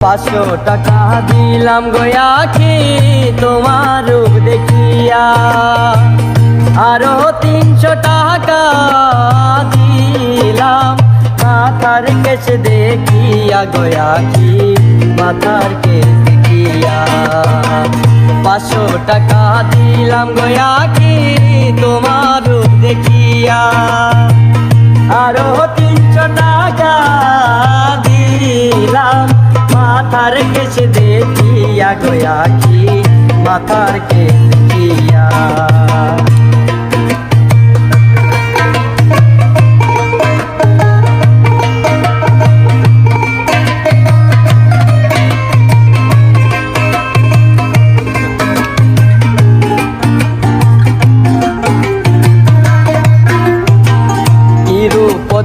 500 টাকা দিলাম গয়াকি তোমার রূপ দেখিয়া, আরো 300 টাকা দিলাম মাথার কেশ দেখিয়া গয়াকি মাথার কেশ দেখিয়া। 500 টাকা দিলাম গয়াকি তোমার রূপ দেখিয়া, আরো 300 টাকা দিলাম মাথার কেশ দেখিয়া গয়াকি মাথার কেশ দেখিয়া।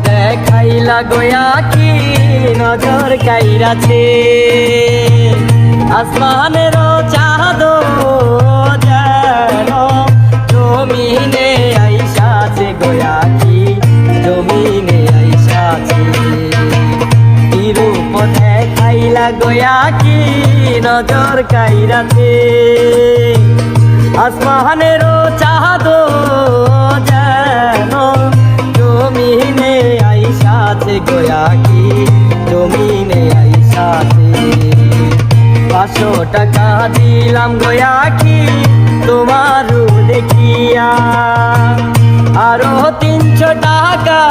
দেখাইলা গয়াকি নজর কাইরাছে, আসমানের চাঁদ যেন জমিনে আইসাছে গয়াকি জমিনে আইসাছে। রূপ দেখাইলা গয়াকি নজর কাইরাছে, আসমানের চাঁদ যেন জমিনে আইসাছে গয়াকি জমিনে আইসাছে। 500 টাকা দিলাম গয়াকি তোমার রূপ দেখিয়া, আরো 300 টাকা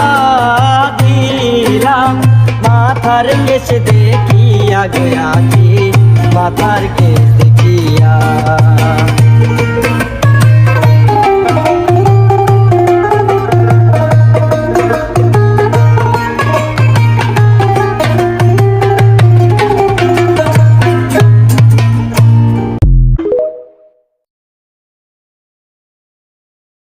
দিলাম মাথার কেশ দেখিয়া গয়াকি মাথার কেশ